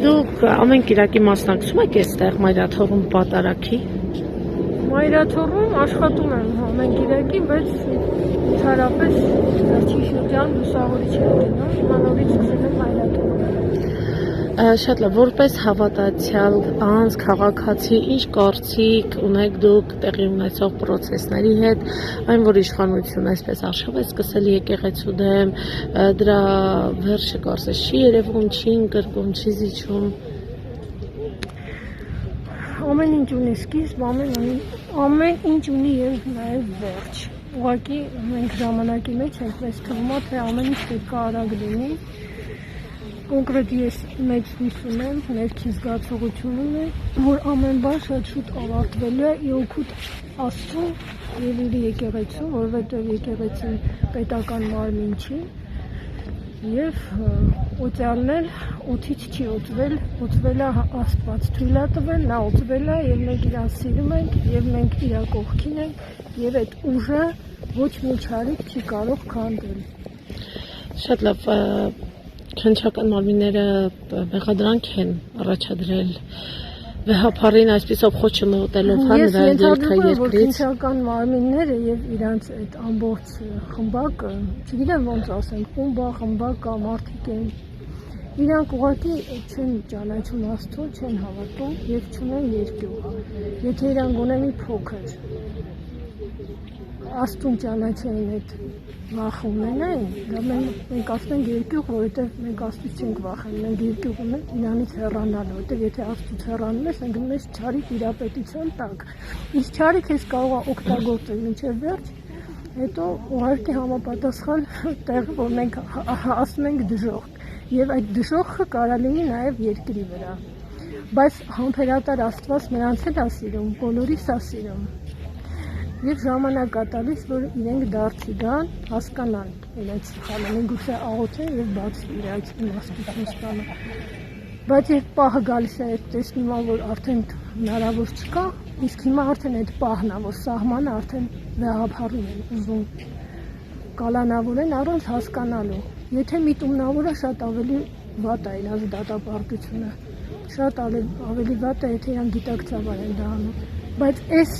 Դուք ամեն կիրակի մասնակցում եք այստեղ մայրաթոռում պատարագի։ Մայրաթոռում աշխատում եմ ամեն կիրակի, բայց ընդհանրապես վերջին շրջան լուսավորիչ եմ գնում, նորից սկսել եմ մայրաթոռում։ Շատ լավ, որպես հավատացյալ անձ, քաղաքացի, ինչ կարծիք ունեք դուք տեղի ունեցող պրոցեսների հետ, այն որ իշխանությունը այսպես արշավ է սկսել եկեղեցու դեմ, դրա վերջը կարծես չի երևում, չի ընկրկում, չի զիջում։ Ամեն ինչ ունի սկիզբ, ամեն ինչ ունի եւ նաեւ վերջ։ Ուղղակի մենք ժամանակի մեջ ենք, մեզ թվում է, թե ամեն ինչ պետք է արագ լինի։ Կոնկրետ ես մեծ հույս ունեմ, ներքի զգացողություն ունեմ, որ ամեն բան շատ շուտ ավարտվելու է իօգուտ Աստծո եւ իր եկեղեցու, որովհետեւ եկեղեցին պետական մարմին չի եւ օծյալն էլ օդից չի օծվել, օծվել է Աստված, թույլ է տվել, նա օծվել է եւ մենք իրան սիրում ենք եւ մենք իր կողքին ենք եւ այդ ուժը ոչ մի չարիք չի կարող քանդել։ Շատ լավ, քննչական մարմինները մեղադրանք են առաջադրել վեհապարին այսպիսով խոչը մոտելով նրա դերքը երկրից։ Որ քննչական մարմինները եւ իրանց այդ ամբողջ խմբակը, չգիտեմ ոնց ասեմ, խմբակը մարդիկ են, իրանք ուղղակի չեն ճանաչում Աստծո, չեն հավատում եւ չունեն երկյուղ։ Եթե իրանք գոնե մի փոքր Աստուն ճանաչեին այդ վախը ունենային, դա մենք ասում ենք երկյուղ, որովհետև մենք Աստծուց չենք վախենում, մենք երկյուղ ունենք իրանից հեռանալու, որովհետև եթե Աստծուց հեռանում ես, ընկնում ես չարիք իրապետության տակ։ Իսկ չարիք ես կարող է օգտագործել մինչև վերջ, հետո ուղղակի համապատասխան տեղը, որ մենք ասում ենք դժոխք, եւ այդ դժոխքը կարա լինի նաեւ երկրի վրա։ Բայց համբերատար Աստված նրանց էլ է սիրում, բոլորիս է սիրում։ Եվ ժամանակ է տալիս, որ իրենք դարձի գան, հասկանան իրենց սխալը, միգուցե աղոթեն եւ բացի իրենց իմաստություն ստանան։ Բայց երբ պահը գալիս է, տեսնում եմ, որ արդեն հնարավոր չկա, իսկ հիմա արդեն այդ պահն է, որ սահմանը արդեն վեհապարին են ուզում կալանավորեն առանց հասկանալու։ Եթե միտումնավոր է, շատ ավելի վատ է իրաց դատապարտությունը, շատ ավելի վատ է, եթե իրան գիտակցաբար են դա անում։ Բայց այս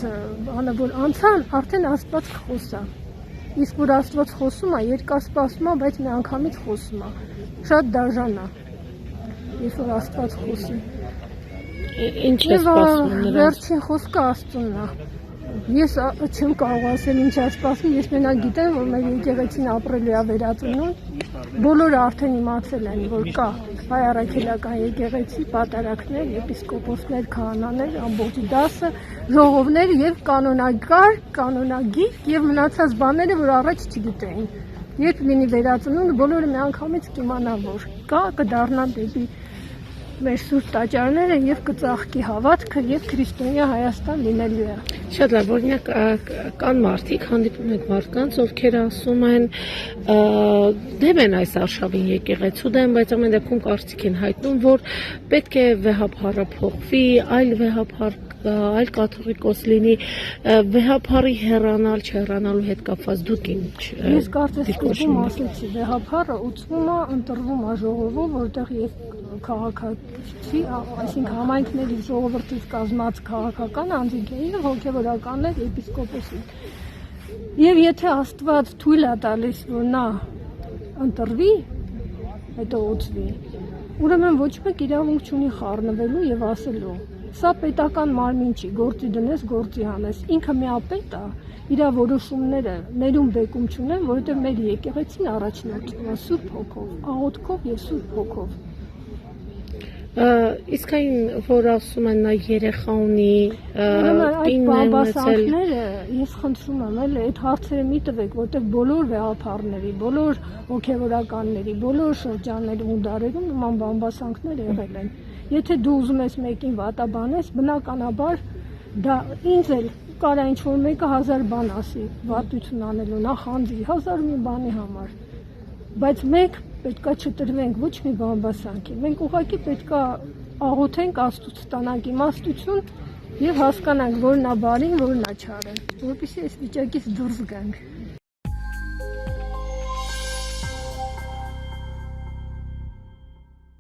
բանը, որ անցան, արդեն Աստված խոսա։ Իսկ որ Աստված խոսում է, երկար սպասում է, բայց մի անգամից խոսում է։ Շատ դաժան է, երբ որ Աստված խոսի։ Ինչ է սպասում նրանց։ Վերջին խոսքը Աստծունն է։ Ես չեմ կարող ասել ինչ է սպասում, ես մենակ գիտեմ, որ մեր եկեղեցին ապրելու է վերածնունդ։ Բոլորը արդեն իմացել են, որ կա հայ առաքելական եկեղեցի, պատարագներ, եպիսկոպոսներ, քահանաներ, ամբողջ դասը, ժողովներ եւ կանոնագիր եւ մնացած բաները, որ առաջ չգիտեին։ Երբ լինի վերածնունդ, բոլորը միանգամից կիմանան, որ կա, կդառնա դեպի մեր սուրբ տաճարները եւ կծաղկի հավատքը եւ քրիստոնյա Հայաստան լինելու է։ Շատ լավ, օրինակ կան մարդիկ, հանդիպում եք մարդկանց, ովքեր ասում են դեմ են այս արշավին եկեղեցու դեմ, բայց ամեն դեպքում կարծիք են հայտնում, որ պետք է վեհապարը փոխվի, այլ վեհապար այլ կաթողիկոս լինի, վեհապարի հեռանալ, չհեռանալու հետ կապված դուք ինչ։ Ես կարծես սկզբում ասեցի, վեհապարը ուծվում է, ընտրվում է ժողովում, որտեղ եւ քաղաքացի, այսինքն համայնքների ժողովրդից կազմած քաղաքական անձինքների եւ հոգեվորականներ եպիսկոպոսին։ Եվ եթե Աստված թույլ է տալիս, որ նա ընտրվի, հետո ուծվի, ուրեմն ոչ մեկ իրավունք չունի խառնվելու եւ ասելու սա պետական մարմին չի, գործի դնես, գործի հանես, ինքը միապետ է, իր որոշումները ներում բեկում չունեն, որովհետև մեր եկեղեցին առաջնորդվում է Սուրբ Հոգով, աղոթքով եւ Սուրբ Հոգով։ Իսկ այն, որ ասում են նա երեխա ունի, այդ բամբասանքները, ես խնդրում եմ, այդ հարցերը մի տվեք, որտեղ բոլոր վեհապարների, բոլոր հոգեվորականների, բոլոր շրջաններում ու դարերում նման բամբասանքներ եղել են։ Եթե դու ուզում ես մեկին վատաբանես, բնականաբար դա ինձ էլ կարա ինչ-որ մեկը 1000 բան ասի վատություն անելու, նախանձի 1000 մի բանի համար, բայց մենք պետքա չտրվենք ոչ մի բամբասանքի, մենք ուղղակի պետքա աղոթենք Աստծուց ստանանք իմաստություն եւ հասկանանք որն է բարին, որն է չարը, որովհետեւ այս վիճակից դուրս գանք։